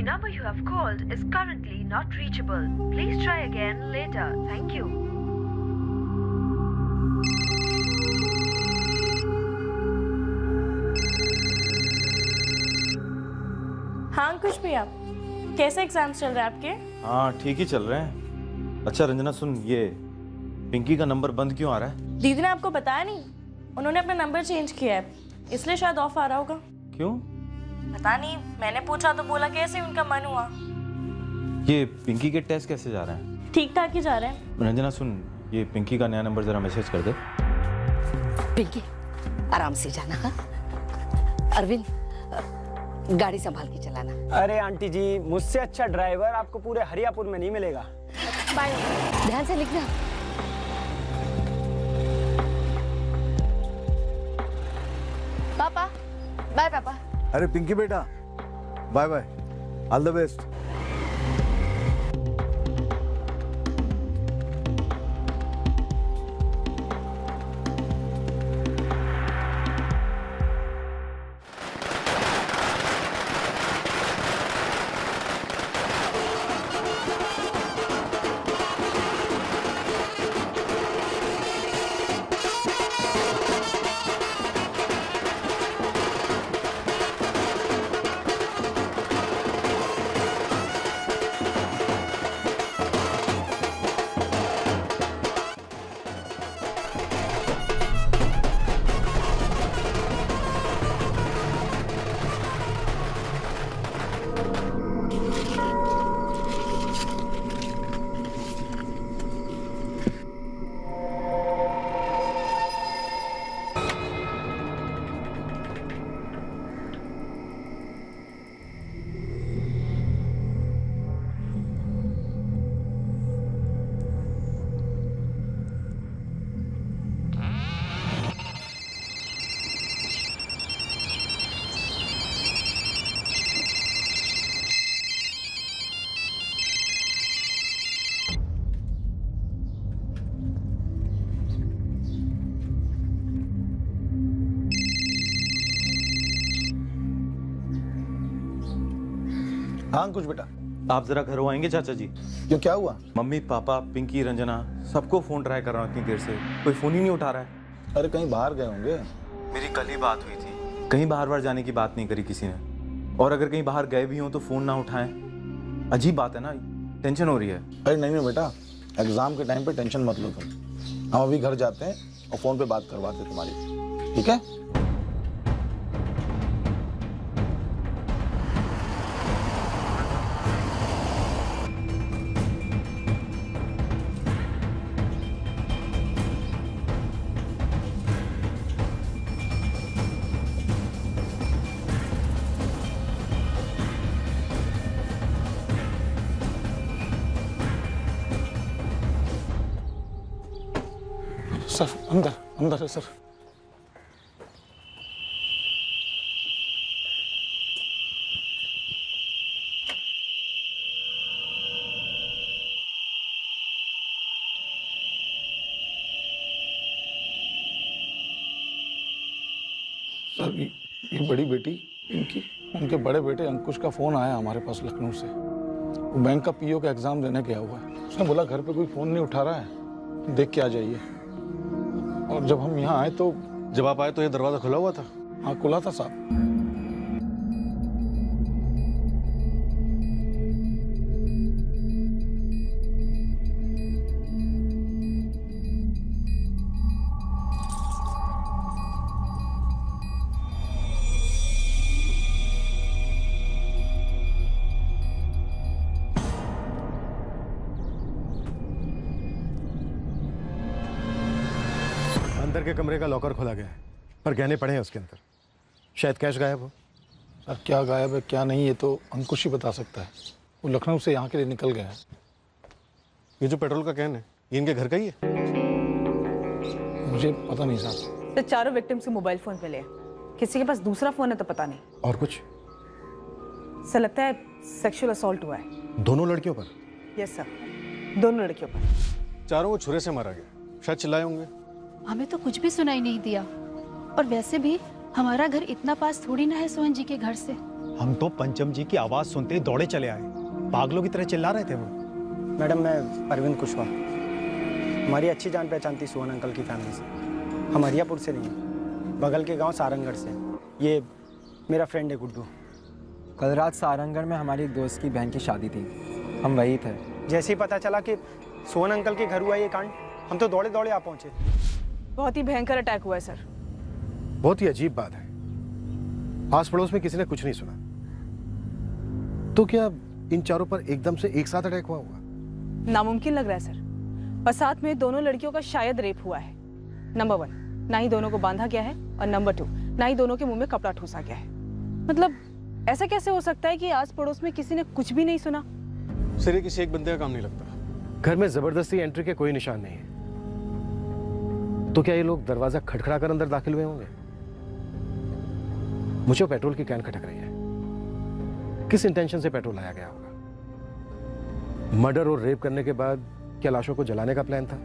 number you have called is currently not reachable. Please try again later. Thank you. हाँ अंकुश भैया, कैसे exams चल रहे हैं आपके? हाँ ठीक ही चल रहे हैं। अच्छा रंजना सुन, ये पिंकी का नंबर बंद क्यों आ रहा है? दीदी ने आपको बताया नहीं? उन्होंने अपना नंबर चेंज किया है, इसलिए शायद ऑफ आ रहा होगा। क्यों? पता नहीं, मैंने पूछा तो बोला कि ऐसे ही उनका मन हुआ। ये पिंकी के टेस्ट कैसे जा रहे हैं? ठीक ठाक ही जा रहे हैं। रंजना सुन, ये पिंकी का नया नंबर जरा मैसेज कर दे। पिंकी आराम से जाना। हाँ अरविंद, गाड़ी संभाल के चलाना। अरे आंटी जी, मुझसे अच्छा ड्राइवर आपको पूरे हरियापुर में नहीं मिलेगा। बाय, ध्यान से लिखना। पापा बाय। पापा अरे पिंकी बेटा, bye bye, all the best. हाँ कुछ बेटा, आप जरा घर आएंगे चाचा जी? क्यों, क्या हुआ? मम्मी पापा पिंकी रंजना सबको फोन ट्राई कर रहा हूँ इतनी देर से, कोई फोन ही नहीं उठा रहा है। अरे कहीं बाहर गए होंगे। मेरी कल ही बात हुई थी, कहीं बाहर बाहर जाने की बात नहीं करी किसी ने, और अगर कहीं बाहर गए भी हों तो फोन ना उठाएं। अजीब बात है ना, टेंशन हो रही है। अरे नहीं नहीं बेटा, एग्जाम के टाइम पे टेंशन मत लो तुम। हम अभी घर जाते हैं और फोन पे बात करवाते हैं तुम्हारी, ठीक है? सर अंदर अंदर है सर। सर ये बड़ी बेटी इनकी, उनके बड़े बेटे अंकुश का फोन आया हमारे पास लखनऊ से। वो बैंक का पीओ का एग्जाम देने गया हुआ है। उसने बोला घर पे कोई फोन नहीं उठा रहा है, देख के आ जाइए। और जब हम यहाँ आए तो, जब आप आए तो ये दरवाजा खुला हुआ था? हाँ खुला था साहब। अंदर के कमरे का लॉकर खोला गया है, पर गहने पड़े हैं उसके अंदर। शायद कैश गायब हो। सर क्या गायब है क्या नहीं, ये तो अंकुश ही बता सकता है। वो लखनऊ से यहाँ के लिए निकल गया है। ये जो पेट्रोल का कैन है, ये इनके घर का ही है? मुझे पता नहीं साहब। तो चारों विक्टिम्स के मोबाइल फोन पे ले, किसी के पास दूसरा फोन है तो पता नहीं। और कुछ? सर लगता है सेक्सुअल असॉल्ट हुआ है। दोनों लड़कियों पर? यस सर, दोनों लड़कियों पर। चारों को छुरे से मारा गया, शायद चिल्लाए होंगे। हमें तो कुछ भी सुनाई नहीं दिया, और वैसे भी हमारा घर इतना पास थोड़ी ना है सोहन जी के घर से। हम तो पंचम जी की आवाज सुनते ही दौड़े चले आए। पागलों की तरह चिल्ला रहे थे वो। मैडम मैं अरविंद कुशवाहा, हमारी अच्छी जान पहचान थी सोहन अंकल की फैमिली से। हम हरियापुर से नहीं, बगल के गांव सारंगढ़ से। ये मेरा फ्रेंड है गुड्डू। कल रात सारंगढ़ में हमारी एक दोस्त की बहन की शादी थी, हम वही थे। जैसे ही पता चला कि सोहन अंकल के घर हुआ ये कांड, हम तो दौड़े दौड़े आ पहुंचे। बहुत ही भयंकर अटैक हुआ है सर। बहुत ही अजीब बात है, आस पड़ोस में किसी ने कुछ नहीं सुना। तो क्या इन चारों पर एकदम से एक साथ अटैक हुआ होगा? नामुमकिन लग रहा है सर, और साथ में दोनों लड़कियों का शायद रेप हुआ है। नंबर 1, ना ही दोनों को बांधा गया है, और नंबर 2, ना ही दोनों के मुंह में कपड़ा ठूसा गया है। मतलब ऐसा कैसे हो सकता है कि आस पड़ोस में किसी ने कुछ भी नहीं सुना? सिरे किसी एक बंदे का काम नहीं लगता। घर में जबरदस्ती एंट्री के कोई निशान नहीं है। तो क्या ये लोग दरवाजा खटखड़ा कर अंदर दाखिल हुए होंगे? मुझे पेट्रोल की कैन खटक रही है। किस इंटेंशन से पेट्रोल लाया गया होगा? मर्डर और रेप करने के बाद क्या लाशों को जलाने का प्लान था,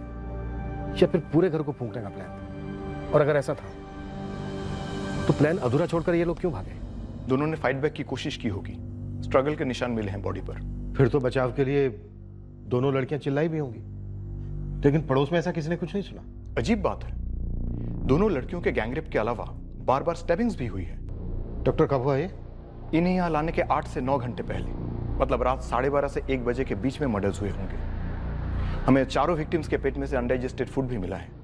या फिर पूरे घर को फूंकने का प्लान था? और अगर ऐसा था तो प्लान अधूरा छोड़कर ये लोग क्यों भागे? दोनों ने फाइट बैक की कोशिश की होगी। स्ट्रगल के निशान मिले हैं बॉडी पर। फिर तो बचाव के लिए दोनों लड़कियां चिल्लाई भी होंगी, लेकिन पड़ोस में ऐसा किसी ने कुछ नहीं सुना। अजीब बात है, दोनों लड़कियों के गैंगरेप के अलावा बार बार स्टैबिंग्स भी हुई है। डॉक्टर कब हुआ ये? इन्हें यहाँ लाने के 8 से 9 घंटे पहले, मतलब रात 12:30 से 1 बजे के बीच में मर्डर्स हुए होंगे। हमें चारों विक्टिम्स के पेट में से अनडाइजेस्टेड फूड भी मिला है।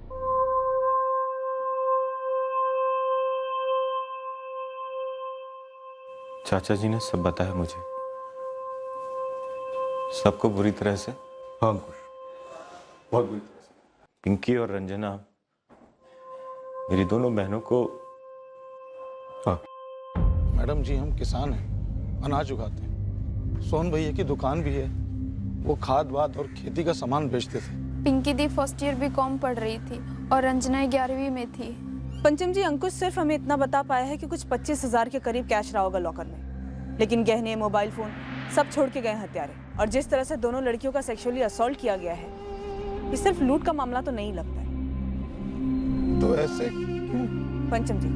चाचा जी ने सब बताया मुझे, सबको बुरी तरह से। हाँ अंकुश, बहुत बुरी तरह से। पिंकी और रंजना मेरी दोनों बहनों को। हाँ मैडम जी, हम किसान हैं, अनाज उगाते हैं। सोहन भैया की दुकान भी है, वो खाद वाद और खेती का सामान बेचते थे। पिंकी दी फर्स्ट ईयर बीकॉम पढ़ रही थी और रंजना 11वीं में थी। पंचम जी, अंकुश सिर्फ हमें इतना बता पाया है कि कुछ 25,000 के करीब कैश रहा होगा लॉकर में, लेकिन गहने, मोबाइल फोन सब छोड़ के गए हत्यारे। और जिस तरह से दोनों लड़कियों का सेक्सुअली असॉल्ट किया गया है, ये सिर्फ लूट का मामला तो नहीं लगता है। तो ऐसे क्यों? पंचम जी,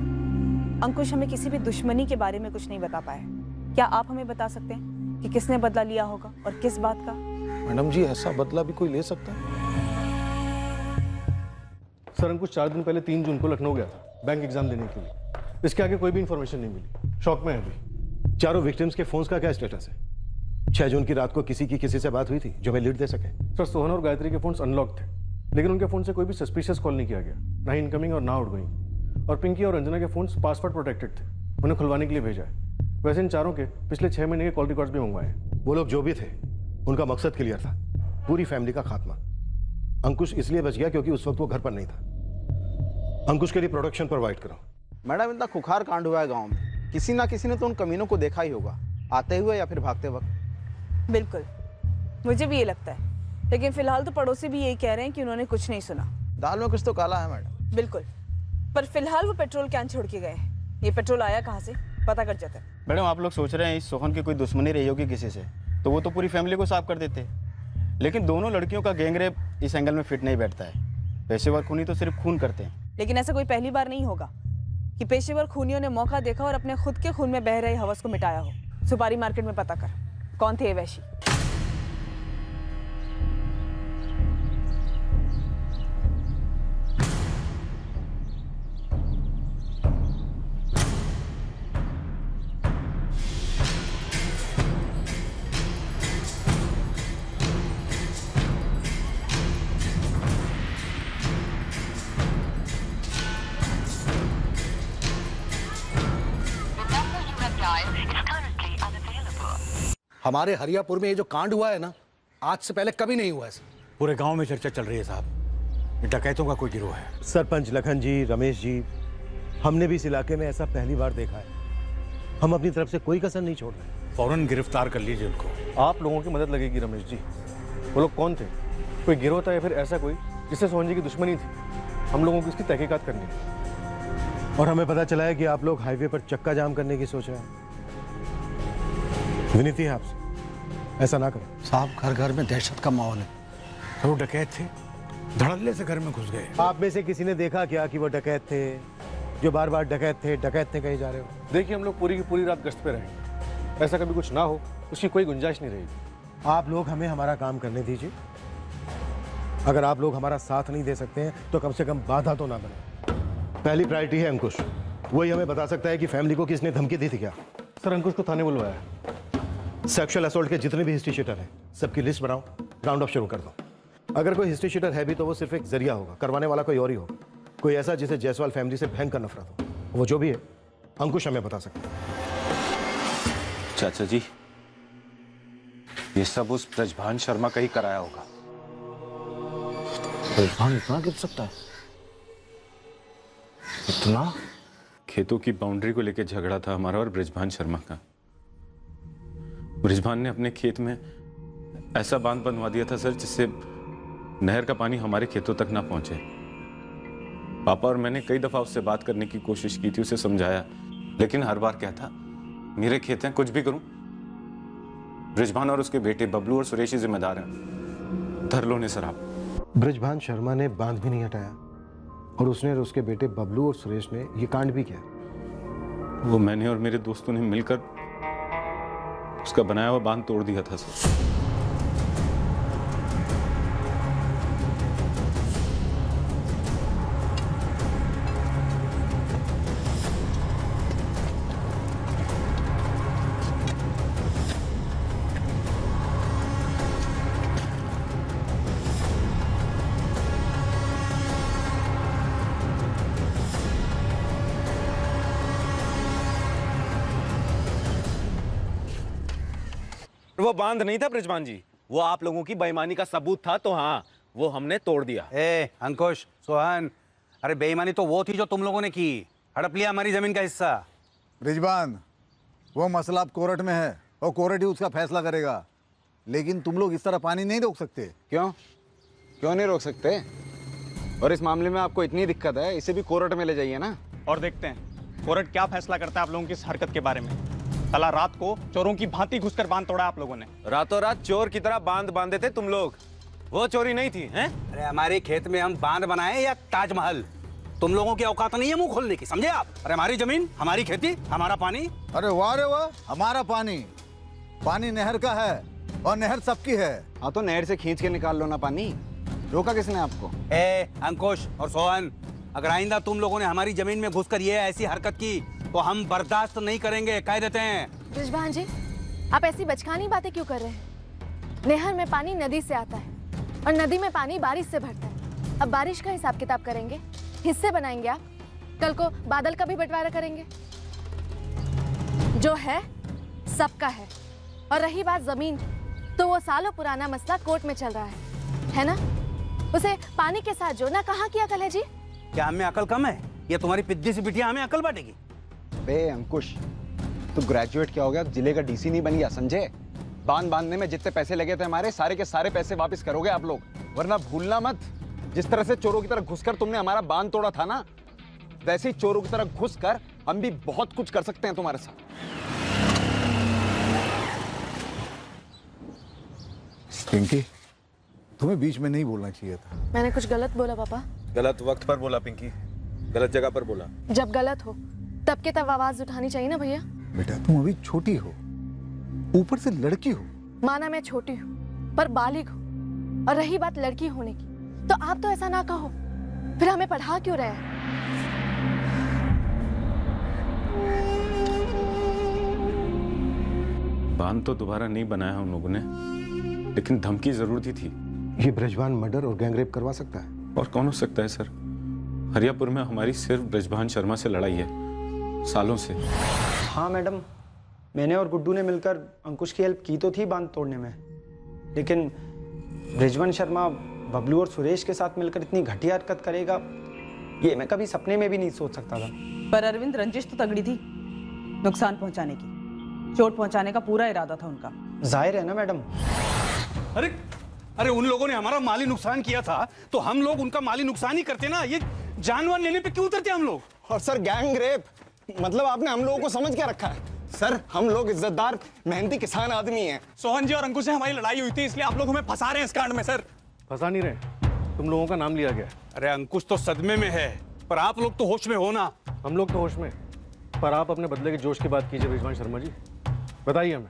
अंकुश हमें किसी भी दुश्मनी के बारे में कुछ नहीं बता पाया। क्या आप हमें बता सकते हैं कि किसने बदला लिया होगा और किस बात का? मैडम जी, ऐसा बदला भी कोई ले सकता है? सर, अंकुश 4 दिन पहले 3 जून को लखनऊ गया था बैंक एग्जाम देने के लिए। इसके आगे कोई भी इंफॉर्मेशन नहीं मिली। शॉक में है अभी। चारों विक्टिम्स के फोन्स का क्या स्टेटस है? 6 जून की रात को किसी से बात हुई थी जो मैं लीड दे सके? सर, सोहन और गायत्री के फोन्स अनलॉक थे, लेकिन उनके फोन से कोई भी सस्पिशियस कॉल नहीं किया गया, ना ही इनकमिंग और ना आउटगोइंग। और पिंकी और रंजना के फोन्स पासवर्ड प्रोटेक्टेड थे, उन्हें खुलवाने के लिए भेजा है। वैसे इन चारों के पिछले 6 महीने के कॉल रिकॉर्ड्स भी मंगवाए हैं। वो लोग जो भी थे, उनका मकसद क्लियर था, पूरी फैमिली का खात्मा। अंकुश इसलिए बच गया क्योंकि उस वक्त वो घर पर नहीं था। अंकुश के लिए प्रोटेक्शन प्रोवाइड करो। मैडम, इतना खुखार कांड हुआ है गांव में, किसी ना किसी ने तो उन कमीनों को देखा ही होगा, आते हुए या फिर भागते वक्त। बिल्कुल, मुझे भी ये लगता है, लेकिन फिलहाल तो पड़ोसी भी यही कह रहे हैं कि उन्होंने कुछ नहीं सुना। दाल में कुछ तो काला है मैडम। बिल्कुल, पर फिलहाल वो पेट्रोल कैन छोड़ के गए हैं। ये पेट्रोल आया कहाँ से, पता कर जाता है। मैडम, आप लोग सोच रहे हैं इस सोहन की कोई दुश्मनी रही होगी किसी से, तो वो तो पूरी फैमिली को साफ कर देते। लेकिन दोनों लड़कियों का गैंगरेप इस एंगल में फिट नहीं बैठता है। पेशेवर खूनी तो सिर्फ खून करते हैं, लेकिन ऐसा कोई पहली बार नहीं होगा कि पेशेवर खूनियों ने मौका देखा और अपने खुद के खून में बह रहे हवस को मिटाया हो। सुपारी मार्केट में पता कर कौन थे ये वैशी। हमारे हरियापुर में ये जो कांड हुआ है ना, आज से पहले कभी नहीं हुआ ऐसा। पूरे गांव में चर्चा चल रही है साहब, डकैतों का कोई गिरोह है। सरपंच लखन जी, रमेश जी, हमने भी इस इलाके में ऐसा पहली बार देखा है। हम अपनी तरफ से कोई कसर नहीं छोड़ रहे। फौरन गिरफ्तार कर लीजिए उनको। आप लोगों की मदद लगेगी रमेश जी। वो लोग कौन थे? कोई गिरोह था या फिर ऐसा कोई जिससे सोहन जी की दुश्मनी थी? हम लोगों को इसकी तहकीकात करनी है। और हमें पता चला है कि आप लोग हाईवे पर चक्का जाम करने की सोच रहे हैं। विनती है आपसे, ऐसा ना करो। साहब, घर घर में दहशत का माहौल है। तो वो डकैत थे, धड़ल्ले से घर में घुस गए। आप में से किसी ने देखा क्या कि वो डकैत थे, जो बार बार डकैत थे कहीं जा रहे हो? देखिए, हम लोग पूरी की पूरी रात गश्त पे रहेंगे। ऐसा कभी कुछ ना हो उसकी कोई गुंजाइश नहीं रहेगी। आप लोग हमें हमारा काम करने दीजिए। अगर आप लोग हमारा साथ नहीं दे सकते हैं तो कम से कम बाधा तो ना बने। पहली प्रायोरिटी है अंकुश, वही हमें बता सकता है कि फैमिली को किसने धमकी दी थी क्या। सर अंकुश को थाने बुलवाया है। सेक्सुअल असॉल्ट के जितने भी हिस्ट्री शीटर हैं सबकी लिस्ट बनाओ, राउंड ऑफ शुरू कर दो। अगर कोई हिस्ट्री शीटर है भी तो वो सिर्फ एक जरिया होगा, करवाने वाला कोई और ही होगा, कोई ऐसा जिसे जायसवाल फैमिली से भयंकर नफरत हो। वो जो भी है अंकुश हमें बता सकता है। चाचा जी, ये सब उस ब्रजभान शर्मा का ही कराया होगा। ब्रजभान इतना गिर सकता है? इतना? खेतों की बाउंड्री को लेकर झगड़ा था हमारा और ब्रजभान शर्मा का। ब्रजभान ने अपने खेत में ऐसा बांध बनवा दिया था सर, जिससे नहर का पानी हमारे खेतों तक ना पहुंचे। पापा और मैंने कई दफा उससे बात करने की कोशिश की थी, उसे समझाया, लेकिन हर बार क्या था, मेरे खेत हैं, कुछ भी करूं ब्रजभान और उसके बेटे बबलू और सुरेश ही जिम्मेदार हैं। धर लो ने सर आप। ब्रजभान शर्मा ने बांध भी नहीं हटाया और उसने और उसके बेटे बबलू और सुरेश ने ये कांड भी किया। वो मैंने और मेरे दोस्तों ने मिलकर उसका बनाया हुआ बांध तोड़ दिया था सर। वो बांध नहीं था ब्रजभान जी, वो आप लोगों की बेईमानी का सबूत था, तो हाँ वो हमने तोड़ दिया। अंकुश, सोहन, अरे बेईमानी तो वो थी जो तुम लोगों ने की, हड़प लिया हमारी जमीन का हिस्सा। रिजवान, वो मसला अब कोर्ट में है और कोर्ट ही उसका फैसला करेगा, लेकिन तुम लोग इस तरह पानी नहीं रोक सकते। क्यों नहीं रोक सकते? और इस मामले में आपको इतनी दिक्कत है, इसे भी कोर्ट में ले जाइए ना। और देखते हैं कोर्ट क्या फैसला करता है आप लोगों की इस हरकत के बारे में। कल रात को चोरों की भांति घुसकर बांध तोड़ा आप लोगों ने। रातों रात चोर की तरह बांध बांधे थे तुम लोग, वो चोरी नहीं थी हैं? अरे हमारे खेत में हम बांध बनाए या ताजमहल, तुम लोगों की औकात नहीं है मुंह खोलने की, समझे आप? अरे हमारी जमीन, हमारी खेती, हमारा पानी। अरे वाह रे वाह, हमारा पानी, पानी नहर का है और नहर सबकी है। हाँ तो नहर से खींच के निकाल लो ना पानी, रोका किसने आपको? अंकुश और सोहन, अगर आइंदा तुम लोगों ने हमारी जमीन में घुसकर ये ऐसी हरकत की तो हम बर्दाश्त नहीं करेंगे, कह देते हैं। ब्रजभान जी, आप ऐसी बचकानी बातें क्यों कर रहे हैं? नहर में पानी नदी से आता है और नदी में पानी बारिश से भरता है। अब बारिश का हिसाब किताब करेंगे, हिस्से बनाएंगे आप, कल को बादल का भी बंटवारा करेंगे। जो है सबका है, और रही बात जमीन, तो वो सालों पुराना मसला कोर्ट में चल रहा है ना? उसे पानी के साथ जोड़ना कहाँ की अकल है जी? क्या हमें अकल कम है? ये तुम्हारी पिद्दी सी बिटिया हमें अकल बांटेगी? बे अंकुश, तू ग्रेजुएट क्या हो गया, जिले का डीसी नहीं बन गया, समझे? बांध बांधने में जितने पैसे लगे थे हमारे, सारे के सारे पैसे वापस करोगे आप लोग, वरना भूलना मत, जिस तरह से चोरों की तरह घुसकर तुमने हमारा बांध तोड़ा था ना, वैसे ही चोरों की तरह घुसकर हम भी बहुत कुछ कर सकते हैं तुम्हारे साथ। पिंकी, तुम्हें बीच में नहीं बोलना चाहिए था। मैंने कुछ गलत बोला पापा? गलत वक्त पर बोला पिंकी, गलत जगह पर बोला। जब गलत हो तब के तब आवाज उठानी चाहिए ना भैया। बेटा तुम अभी छोटी हो, ऊपर से लड़की हो। माना मैं छोटी हूँ पर बालिग हूँ, और रही बात लड़की होने की, तो आप तो ऐसा ना कहो, फिर हमें पढ़ा क्यों रहे हैं? बांध तो दोबारा नहीं बनाया हम लोगों ने, लेकिन धमकी जरूर दी थी। ये ब्रजभान मर्डर और गैंगरेप करवा सकता है? और कौन हो सकता है सर? हरियापुर में हमारी सिर्फ ब्रजभान शर्मा से लड़ाई है, सालों से। हाँ मैडम, मैंने और गुड्डू ने मिलकर अंकुश की हेल्प की तो थी बांध तोड़ने में, लेकिन ब्रजभान शर्मा बबलू और सुरेश के साथ मिलकर इतनी घटिया हरकत करेगा, ये मैं कभी सपने में भी नहीं सोच सकता था। पर अरविंद, रंजिश तो तगड़ी थी, नुकसान पहुंचाने की, चोट पहुंचाने का पूरा इरादा था उनका। जाहिर है ना मैडम। अरे उन लोगों ने हमारा माली नुकसान किया था तो हम लोग उनका माली नुकसान ही करते ना, ये जानवर लेने पे क्यों उतरते हम लोग? और सर गैंग रेप मतलब आपने हम लोगों को समझ क्या रखा है? सर हम लोग इज्जतदार मेहनती किसान आदमी हैं। सोहन जी और अंकुश से हमारी लड़ाई हुई थी, इसलिए आप लोग हमें फंसा रहे हैं इस कांड में। सर फंसा नहीं रहे, तुम लोगों का नाम लिया गया। अरे अंकुश तो सदमे में है, पर आप लोग तो होश में हो ना। हम लोग तो होश में, पर आप अपने बदले के जोश की बात कीजिए ब्रजभान शर्मा जी। बताइए हमें,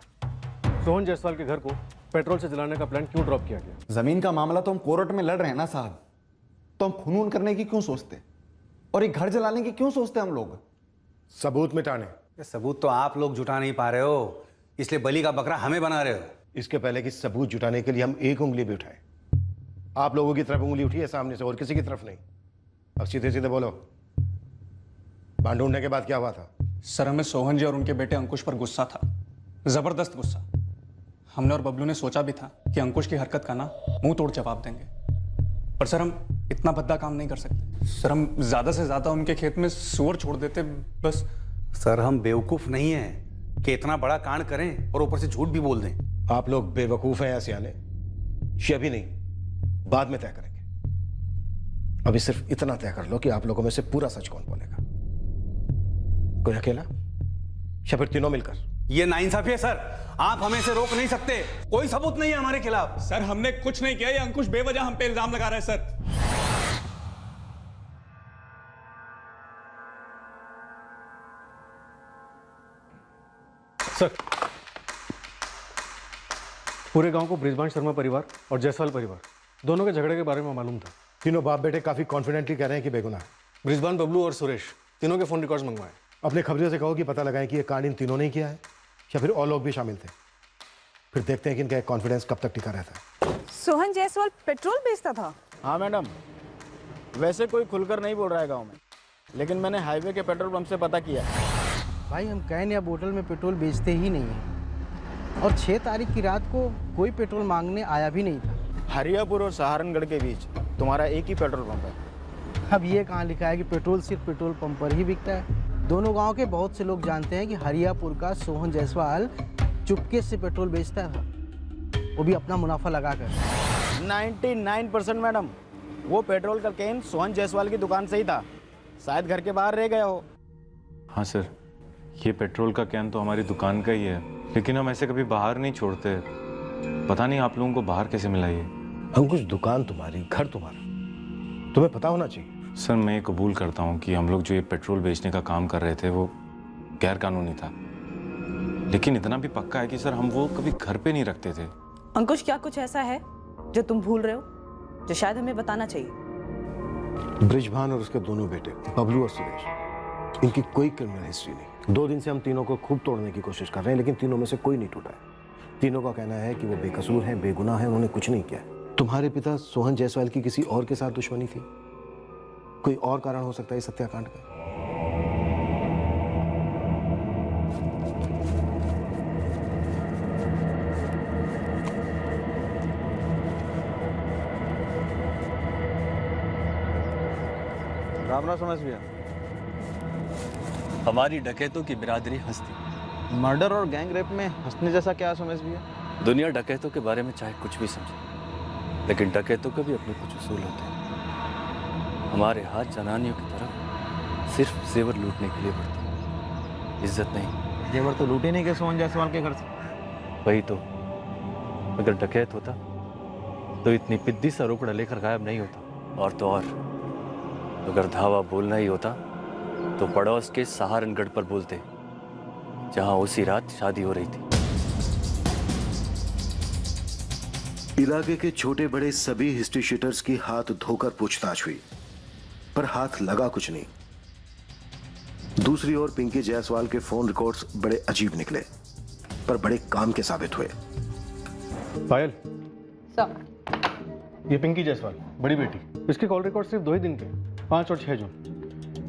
सोहन जायसवाल के घर को पेट्रोल से जलाने का प्लान क्यों ड्रॉप किया गया? जमीन का मामला तो हम कोर्ट में लड़ रहे हैं ना साहब, तो हम खून करने की क्यों सोचते और एक घर जलाने की क्यों सोचते हम लोग? सबूत मिटाने। सबूत तो आप लोग जुटा नहीं पा रहे हो, इसलिए बलि का बकरा हमें बना रहे हो। इसके पहले कि सबूत जुटाने के लिए हम एक उंगली भी उठाए, आप लोगों की तरफ उंगली उठी है सामने से, और किसी की तरफ नहीं। अब सीधे सीधे बोलो, बांध ढूंढने के बाद क्या हुआ था? सर, हमें सोहन जी और उनके बेटे अंकुश पर गुस्सा था, जबरदस्त गुस्सा। हमने और बबलू ने सोचा भी था कि अंकुश की हरकत का ना मुंह तोड़ जवाब देंगे, पर सर हम इतना भद्दा काम नहीं कर सकते। सर, हम ज्यादा से ज्यादा उनके खेत में सुअर छोड़ देते बस। सर, हम बेवकूफ नहीं हैं कि इतना बड़ा कांड करें और ऊपर से झूठ भी बोल दें। आप लोग बेवकूफ हैं या सियाने, ये अभी नहीं, बाद में तय करेंगे। अभी सिर्फ इतना तय कर लो कि आप लोगों में से पूरा सच कौन बोलेगा। कोई अकेला या फिर तीनों मिलकर? ये नाइंसाफी है सर, आप हमें से रोक नहीं सकते। कोई सबूत नहीं है हमारे खिलाफ। सर, हमने कुछ नहीं किया, ये अंकुश बेवजह हम पे इल्जाम लगा रहा है सर। सर, पूरे गांव को बृजभान शर्मा परिवार और जायसवाल परिवार दोनों के झगड़े के बारे में मालूम था। तीनों बाप बेटे काफी कॉन्फिडेंटली कह रहे हैं कि बेगुनाह है। बृजभान, बबलू और सुरेश तीनों के फोन रिकॉर्ड्स मंगवाए। अपने खबरियों से कहो कि पता लगाएं कि ये कांड इन तीनों ने किया है या फिर और लोग भी शामिल थे। फिर देखते हैं कि इनका कॉन्फिडेंस कब तक टिका रहता है। सोहन जायसवाल पेट्रोल बेचता था? हाँ मैडम, वैसे कोई खुलकर नहीं बोल रहा है गाँव में, लेकिन मैंने हाईवे के पेट्रोल पंप से पता किया। भाई, हम कैन या बोतल में पेट्रोल बेचते ही नहीं हैं, और 6 तारीख की रात को कोई पेट्रोल मांगने आया भी नहीं था। हरियापुर और सहारनगढ़ के बीच तुम्हारा एक ही पेट्रोल पंप है। अब ये कहाँ लिखा है कि पेट्रोल सिर्फ पेट्रोल पंप पर ही बिकता है? दोनों गांव के बहुत से लोग जानते हैं कि हरियापुर का सोहन जायसवाल चुपके से पेट्रोल बेचता था, वो भी अपना मुनाफा लगाकर। 99% मैडम, वो पेट्रोल का कैन सोहन जायसवाल की दुकान से ही था, शायद घर के बाहर रह गया हो। हाँ सर, ये पेट्रोल का कैन तो हमारी दुकान का ही है, लेकिन हम ऐसे कभी बाहर नहीं छोड़ते। पता नहीं आप लोगों को बाहर कैसे मिला ये। अंकुश, दुकान तुम्हारी, घर तुम्हारा, तुम्हें पता होना चाहिए। सर, मैं ये कबूल करता हूँ कि हम लोग जो ये पेट्रोल बेचने का काम कर रहे थे वो गैर कानूनी था, लेकिन इतना भी पक्का है कि सर हम वो कभी घर पे नहीं रखते थे। अंकुश, क्या कुछ ऐसा है जो तुम भूल रहे हो, जो शायद हमें बताना चाहिए? बृजभान और उसके दोनों बेटे बबलू और सुरेश, इनकी कोई क्रिमिनल हिस्ट्री नहीं। 2 दिन से हम तीनों को खूब तोड़ने की कोशिश कर रहे हैं, लेकिन तीनों में से कोई नहीं टूटा है। तीनों का कहना है कि वो बेकसूर हैं, बेगुनाह हैं, उन्होंने कुछ नहीं किया। तुम्हारे पिता सोहन जायसवाल की किसी और के साथ दुश्मनी थी? कोई और कारण हो सकता है इस हत्याकांड का? राम राम समझ भैया। हमारी डकैतों की बिरादरी हंसती। मर्डर और गैंग रेप में हंसने जैसा क्या समझ भैया? दुनिया डकैतों के बारे में चाहे कुछ भी समझे, लेकिन डकैतों के भी अपने कुछ उसूल होते हैं। हमारे हाथ जनानियों की तरफ सिर्फ जेवर लूटने के लिए बढ़ते हैं, इज्जत नहीं। जेवर तो लूटे नहीं गए सोहन जायसवाल के घर से। वही तो, अगर डकैत होता तो इतनी पिद्दी सा रोकड़ा लेकर गायब नहीं होता। और तो और, अगर धावा बोलना ही होता तो पड़ोस के सहारनगढ़ पर बोलते, जहां उसी रात शादी हो रही थी। इलाके के छोटे बड़े सभी हिस्ट्री शीटर्स की हाथ धोकर पूछताछ हुई, पर हाथ लगा कुछ नहीं। दूसरी ओर पिंकी जायसवाल के फोन रिकॉर्ड्स बड़े अजीब निकले, पर बड़े काम के साबित हुए। पायल, ये पिंकी जायसवाल, बड़ी बेटी, इसके कॉल रिकॉर्ड सिर्फ 2 ही दिन के, 5 और 6 जून।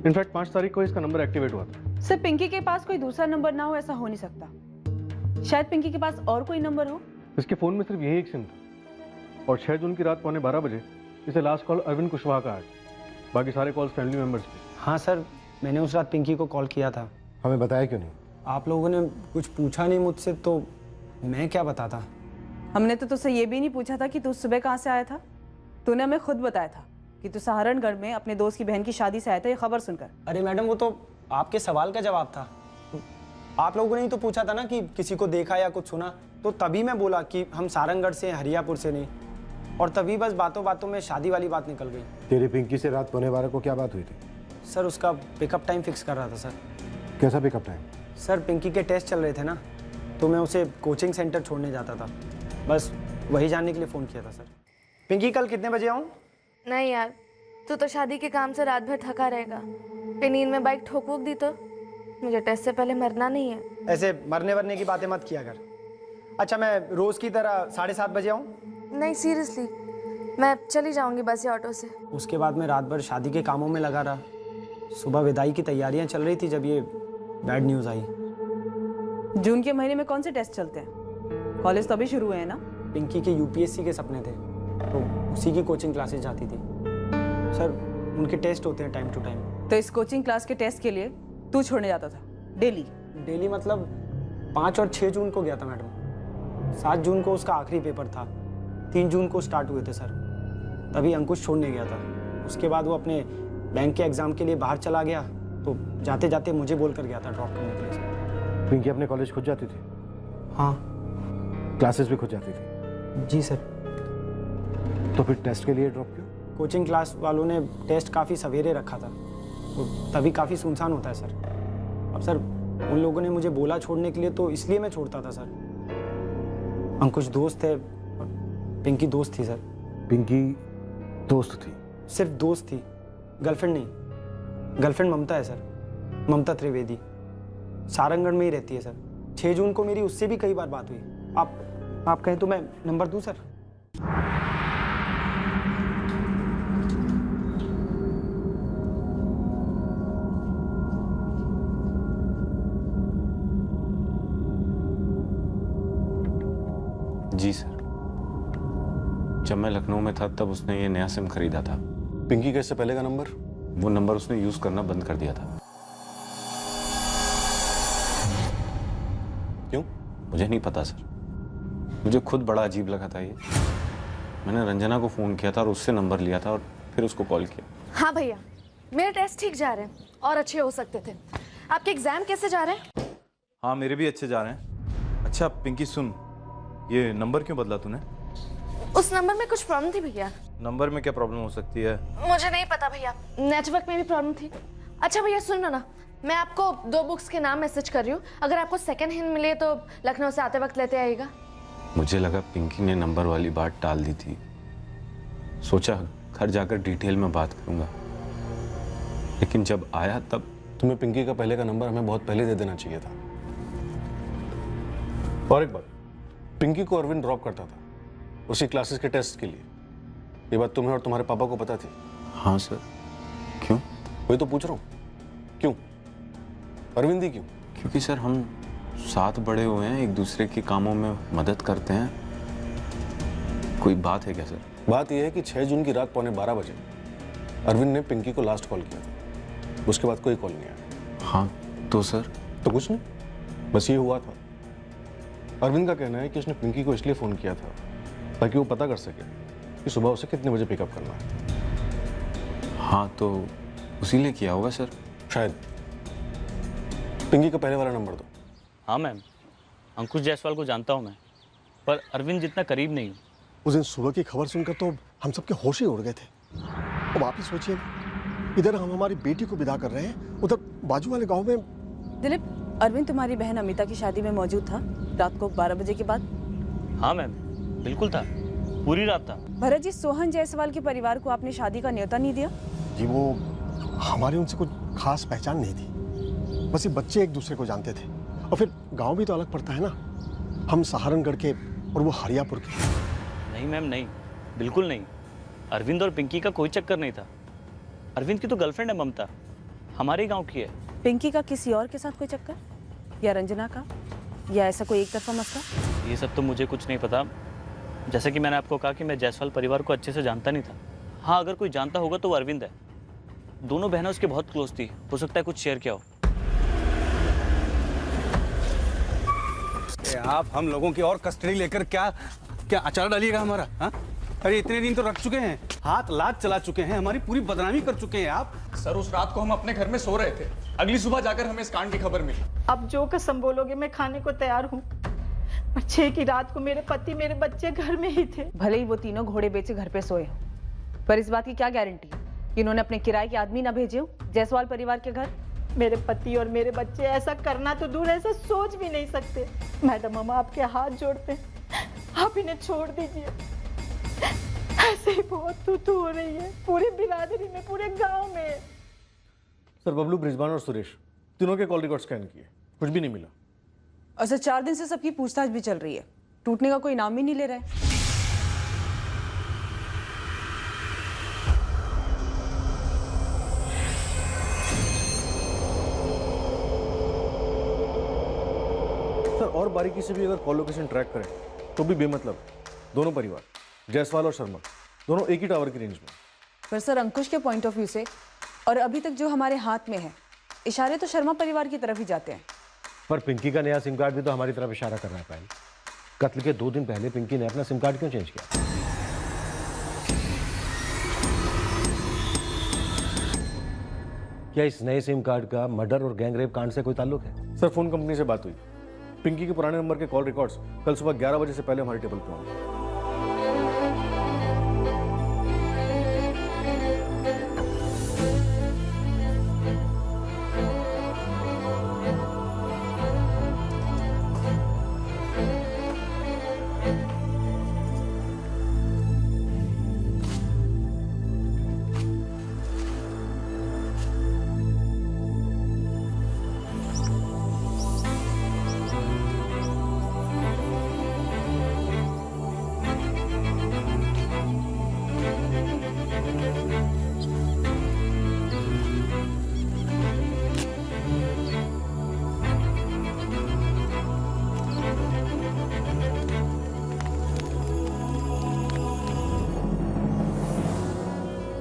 इनफैक्ट 5 तारीख को इसका नंबर एक्टिवेट हुआ था। सर, पिंकी के पास कोई दूसरा नंबर ना हो ऐसा हो नहीं सकता। शायद पिंकी के पास और कोई नंबर हो। इसके फोन में सिर्फ यही एक सिम था, और 6 जून की रात 12:15 बजे इसे लास्ट कॉल अरविंद कुशवाहा का है। बाकी सारे कॉल्स फैमिली मेंबर्स के। हाँ सर, मैंने उस रात पिंकी को कॉल किया था। हमें बताया क्यों नहीं? आप लोगों ने कुछ पूछा नहीं मुझसे, तो मैं क्या बताता। हमने तो तुझसे ये भी नहीं पूछा था कि तू सुबह कहाँ से आया था। तूने हमें खुद बताया था कि तू सहारनगढ़ में अपने दोस्त की बहन की शादी से आया था, ये खबर सुनकर। अरे मैडम, वो तो आपके सवाल का जवाब था। आप लोगों ने ही तो पूछा था ना कि किसी को देखा या कुछ सुना, तो तभी मैं बोला कि हम सारंगगढ़ से, हरियापुर से नहीं। और तभी बस बातों बातों में शादी वाली बात निकल गई। तेरी पिंकी से रात 12:15 को क्या बात हुई थी? सर, उसका पिकअप टाइम फिक्स कर रहा था सर। कैसा पिकअप टाइम? सर, पिंकी के टेस्ट चल रहे थे ना, तो मैं उसे कोचिंग सेंटर छोड़ने जाता था। बस वही जानने के लिए फ़ोन किया था सर। पिंकी कल कितने बजे आऊँ? नहीं यार, तू तो शादी के काम से रात भर थका रहेगा, फिर नींद में बाइक ठोक वोक दी तो? मुझे टेस्ट से पहले मरना नहीं है। ऐसे मरने वरने की बातें मत किया कर। अच्छा, मैं रोज़ की तरह 7:30 बजे आऊँ? नहीं सीरियसली, मैं चली जाऊंगी बस या ऑटो से। उसके बाद मैं रात भर शादी के कामों में लगा रहा। सुबह विदाई की तैयारियां चल रही थी जब ये बैड न्यूज़ आई। जून के महीने में कौन से टेस्ट चलते हैं? कॉलेज तो अभी शुरू हुए हैं ना? पिंकी के यूपीएससी के सपने थे तो उसी की कोचिंग क्लासेस जाती थी। सर, उनके टेस्ट होते हैं टाइम टू टाइम। तो इस कोचिंग क्लास के टेस्ट के लिए तू छोड़ने जाता था डेली? डेली मतलब 5 और 6 जून को गया था मैडम। 7 जून को उसका आखिरी पेपर था। 3 जून को स्टार्ट हुए थे सर, तभी अंकुश छोड़ने गया था। उसके बाद वो अपने बैंक के एग्ज़ाम के लिए बाहर चला गया तो जाते जाते मुझे बोल कर गया था ड्रॉप करने के लिए सर। पिंकी अपने कॉलेज खुद जाती थी? हाँ। क्लासेस भी खुद जाती थी? जी सर। तो फिर टेस्ट के लिए ड्रॉप क्यों? कोचिंग क्लास वालों ने टेस्ट काफ़ी सवेरे रखा था तो तभी काफ़ी सुनसान होता है सर। अब सर, उन लोगों ने मुझे बोला छोड़ने के लिए तो इसलिए मैं छोड़ता था सर। अंकुश दोस्त है, पिंकी दोस्त थी सर। पिंकी दोस्त थी? सिर्फ दोस्त थी, गर्लफ्रेंड नहीं। गर्लफ्रेंड ममता है सर, ममता त्रिवेदी। सारंगगढ़ में ही रहती है सर। 6 जून को मेरी उससे भी कई बार बात हुई। आप कहें तो मैं नंबर दूं सर? जी सर। जब मैं लखनऊ में था तब उसने ये नया सिम खरीदा था। पिंकी का इससे पहले का नंबर? वो नंबर उसने यूज करना बंद कर दिया था। क्यों? मुझे नहीं पता सर, मुझे खुद बड़ा अजीब लगा था ये। मैंने रंजना को फोन किया था और उससे नंबर लिया था और फिर उसको कॉल किया। हाँ भैया, मेरे टेस्ट ठीक जा रहे हैं और अच्छे हो सकते थे। आपके एग्जाम कैसे जा रहे हैं? हाँ, मेरे भी अच्छे जा रहे हैं। अच्छा पिंकी सुन, ये नंबर क्यों बदला तूने? उस नंबर में कुछ प्रॉब्लम थी भैया। नंबर में क्या प्रॉब्लम हो सकती है? मुझे नहीं पता भैया, नेटवर्क में भी प्रॉब्लम थी। अच्छा भैया सुनो ना, मैं आपको 2 बुक्स के नाम मैसेज कर रही हूँ, अगर आपको सेकंड हैंड मिले तो लखनऊ से आते वक्त लेते आइएगा। मुझे लगा पिंकी ने नंबर वाली बात टाल दी थी। सोचा घर जाकर डिटेल में बात करूंगा, लेकिन जब आया तब। तुम्हें पिंकी का पहले का नंबर हमें बहुत पहले दे देना चाहिए था। और एक बात, पिंकी को अरविंद ड्रॉप करता था उसी क्लासेस के टेस्ट के लिए। ये बात तुम्हें और तुम्हारे पापा को पता थी? हाँ सर। क्यों? वही तो पूछ रहा हूँ, क्यों? अरविंद ही क्यों? क्योंकि सर हम साथ बड़े हुए हैं, एक दूसरे के कामों में मदद करते हैं। कोई बात है क्या सर? बात यह है कि 6 जून की रात 11:15 बजे अरविंद ने पिंकी को लास्ट कॉल किया था। उसके बाद कोई कॉल नहीं आया। हाँ तो सर? तो कुछ नहीं, बस ये हुआ था। अरविंद का कहना है कि उसने पिंकी को इसलिए फ़ोन किया था ताकि वो पता कर सके कि सुबह उसे कितने बजे पिकअप करना है। हाँ तो उसी ने किया होगा सर। शायद। पिंकी का पहले वाला नंबर दो। हाँ मैम, अंकुश जायसवाल को जानता हूँ मैं, पर अरविंद जितना करीब नहीं हूँ। उस दिन सुबह की खबर सुनकर तो हम सबके होश ही उड़ गए थे। अब आप ही सोचिए, इधर हम हमारी बेटी को विदा कर रहे हैं, उधर बाजू वाले गांव में। दिलीप, अरविंद तुम्हारी बहन अमिता की शादी में मौजूद था रात को 12 बजे के बाद? हाँ मैम, बिल्कुल था, पूरी रात था। भरत जी, सोहन जायसवाल के परिवार को आपने शादी का न्योता नहीं दिया? जी वो हमारी उनसे कुछ खास पहचान नहीं थी, बस ये बच्चे एक दूसरे को जानते थे। और फिर गांव भी तो अलग पड़ता है ना, हम सहारनगढ़ के और वो हरियापुर के। नहीं मैम, नहीं, बिल्कुल नहीं। अरविंद और पिंकी का कोई चक्कर नहीं था। अरविंद की तो गर्लफ्रेंड है ममता, हमारे गांव की है। पिंकी का किसी और के साथ कोई चक्कर, या रंजना का, या ऐसा कोई एक तरफा मसला? ये सब तो मुझे कुछ नहीं पता। जैसे कि मैंने आपको कहा कि मैं जायसवाल परिवार को अच्छे से जानता नहीं था। हाँ, अगर कोई जानता होगा तो वो अरविंद है। दोनों बहनें उसके बहुत क्लोज थी, हो सकता है कुछ शेयर किया हो। आप हम लोगों की और कस्टडी लेकर क्या अचार डालिएगा हमारा? हाँ, अरे इतने दिन तो रख चुके हैं, हाथ लात चला चुके हैं, हमारी पूरी बदनामी कर चुके हैं आप। सर, उस रात को हम अपने घर में सो रहे थे, अगली सुबह जाकर हमें इस कांड की खबर मिली। अब जो कसम बोलोगे मैं खाने को तैयार हूँ, पर 6 की रात को मेरे पति मेरे बच्चे घर में ही थे। भले ही वो तीनों घोड़े बेचे घर पे सोए हो, पर इस बात की क्या गारंटी है कि इन्होंने अपने किराए के आदमी ना भेजे हो जायसवाल परिवार के घर? मेरे पति और मेरे बच्चे ऐसा करना तो दूर, ऐसा सोच भी नहीं सकते। मैडम हम आपके हाथ जोड़ते हैं, आप इन्हें छोड़ दीजिए। ऐसे ही बहुत तू हो रही है पूरी बिरादरी में, पूरे गांव में। सर बबलू, बृजबान और सुरेश तीनों के कॉल रिकॉर्ड स्कैन किए, कुछ भी नहीं मिला। और सर 4 दिन से सबकी पूछताछ भी चल रही है, टूटने का कोई नाम ही नहीं ले रहा है। सर और बारीकी से भी अगर कॉल लोकेशन ट्रैक करें तो भी बेमतलब दोनों परिवार जायसवाल और शर्मा दोनों एक ही टावर की रेंज में। पर सर अंकुश के पॉइंट ऑफ व्यू से और अभी तक जो हमारे हाथ में है, इशारे तो शर्मा परिवार की तरफ ही जाते हैं। पर पिंकी का नया सिम कार्ड भी तो हमारी तरफ इशारा कर रहा है। पायल, कत्ल के 2 दिन पहले पिंकी ने अपना सिम कार्ड क्यों चेंज किया? क्या इस नए सिम कार्ड का मर्डर और गैंग रेप कांड से कोई ताल्लुक है? सर फोन कंपनी से बात हुई, पिंकी के पुराने नंबर के कॉल रिकॉर्ड्स कल सुबह 11 बजे से पहले हमारे टेबल पर होंगे।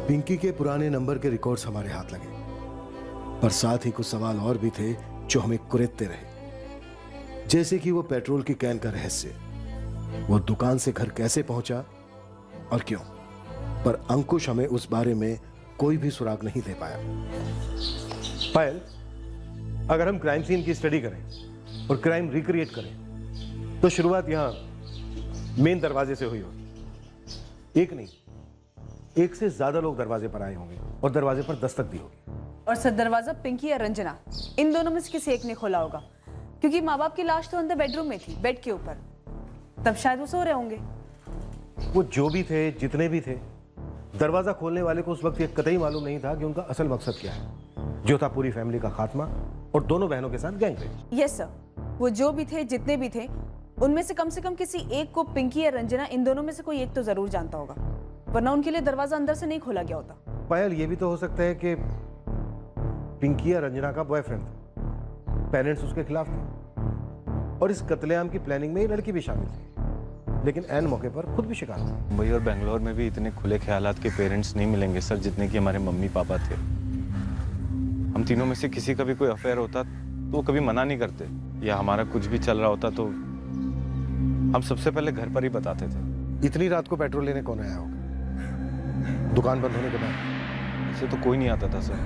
पिंकी के पुराने नंबर के रिकॉर्ड्स हमारे हाथ लगे, पर साथ ही कुछ सवाल और भी थे जो हमें कुरेदते रहे। जैसे कि वो पेट्रोल की कैन का रहस्य, वो दुकान से घर कैसे पहुंचा और क्यों। पर अंकुश हमें उस बारे में कोई भी सुराग नहीं दे पाया। पायल, अगर हम क्राइम सीन की स्टडी करें और क्राइम रिक्रिएट करें तो शुरुआत यहां मेन दरवाजे से हुई होगी। एक नहीं, एक से ज्यादा लोग दरवाजे पर आए होंगे और दरवाजे पर दस्तक दी होगी। और सर दरवाजा पिंकी या रंजना, इन दोनों में से किसी एक ने खोला होगा, क्योंकि माँ बाप की लाश तो अंदर बेडरूम में थी, बेड के ऊपर। तब शायद वो सो रहे होंगे। वो जो भी थे, जितने भी थे, दरवाजा खोलने वाले को उस वक्त ये कतई मालूम नहीं था कि उनका असल मकसद क्या है, जो था पूरी फैमिली का खात्मा और दोनों बहनों के साथ गैंगरेप। यस सर, वो जो भी थे, जितने भी थे, उनमें से कम किसी एक को पिंकी या रंजना, इन दोनों में से कोई एक तो जरूर जानता होगा, वरना उनके लिए दरवाजा अंदर से नहीं खोला गया होता। पायल, ये भी तो हो सकता है कि पिंकी या रंजना का बॉयफ्रेंड था, पेरेंट्स उसके खिलाफ थे और इस कत्लेआम की प्लानिंग में ये लड़की भी शामिल थी, लेकिन ऐन मौके पर खुद भी शिकार हुई। मुंबई और बेंगलोर में भी इतने खुले ख्यालात के पेरेंट्स नहीं मिलेंगे सर, जितने कि हमारे मम्मी पापा थे। हम तीनों में से किसी का भी कोई अफेयर होता तो वो कभी मना नहीं करते, या हमारा कुछ भी चल रहा होता तो हम सबसे पहले घर पर ही बताते थे। इतनी रात को पेट्रोल लेने कौन आया होगा? दुकान बंद होने के बाद ऐसे तो कोई नहीं आता था सर,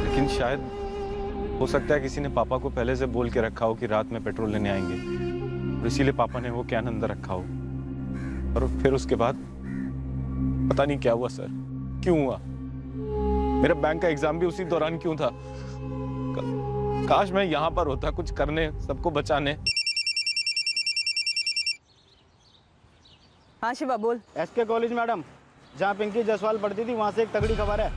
लेकिन शायद हो सकता है किसी ने पापा को पहले से बोल के रखा हो कि रात में पेट्रोल लेने आएंगे, और इसीलिए पापा ने वो कैन अंदर रखा हो। और फिर उसके बाद पता नहीं क्या हुआ सर, क्यों हुआ। मेरा बैंक का एग्जाम भी उसी दौरान क्यों था। काश मैं यहाँ पर होता, कुछ करने, सबको बचाने। हाँ शिवा बोल। एसके कॉलेज मैडम, जहाँ पिंकी जायसवाल पढ़ती थी, वहाँ से एक तगड़ी खबर है।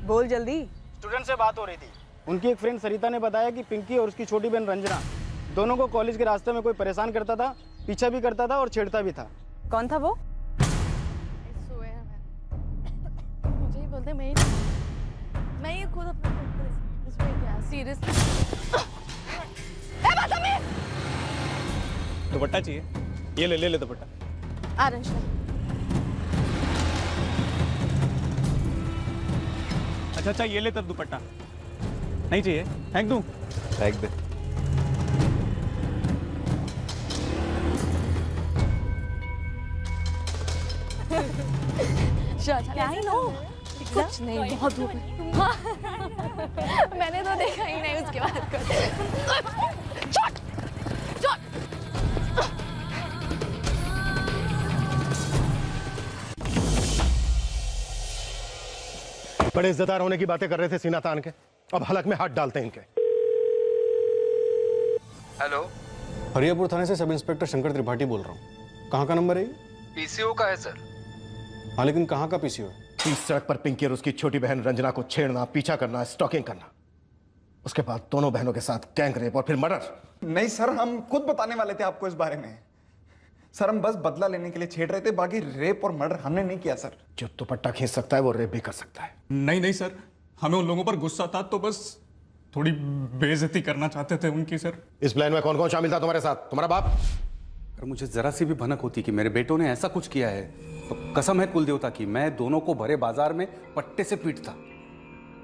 बोल जल्दी। स्टूडेंट से बात हो रही थी, उनकी एक फ्रेंड सरिता ने बताया कि पिंकी और उसकी छोटी बहन रंजना दोनों को कॉलेज के रास्ते में कोई परेशान करता था, पीछा भी करता था और छेड़ता भी था। कौन था वो? मुझे ही बोलते, मैं ये खुद अपने सीरियस। दुपट्टा चाहिए? ये ले दुपट्टा। अच्छा ये ले तब दुपट्टा। नहीं चाहिए? फेंक दूं? फेंक दे। क्या ही नो, कुछ नहीं, बहुत धूप है। मैंने तो देखा ही नहीं उसके बाद। बड़े इज्जतदार होने की बातें कर रहे थे सीना तान के। अब हलक में हाथ डालते हैं इनके। हेलो, हरियापुर थाने से सब इंस्पेक्टर शंकर त्रिपाठी बोल रहा हूँ। कहाँ का नंबर है ये? पीसीओ का है सर। हाँ, लेकिन कहाँ का पीसीओ है? इस सड़क पर पिंकी और उसकी छोटी बहन रंजना को छेड़ना, पीछा करना, स्टॉकिंग करना, उसके बाद दोनों बहनों के साथ गैंग रेप और फिर मर्डर। नहीं सर, हम खुद बताने वाले थे आपको इस बारे में। सर हम बस बदला लेने के लिए छेड़ रहे थे, बाकी रेप और मर्डर हमने नहीं किया सर। जो दुपट्टा खींच सकता है वो रेप भी कर सकता है। नहीं नहीं सर, हमें उन लोगों पर गुस्सा था तो बस थोड़ी बेइज्जती करना चाहते थे उनकी सर। इस प्लान में कौन कौन शामिल था तुम्हारे साथ? तुम्हारा बाप? अगर मुझे जरा सी भी भनक होती कि मेरे बेटों ने ऐसा कुछ किया है तो कसम है कुल देवता की, मैं दोनों को भरे बाजार में पट्टे से पीटता।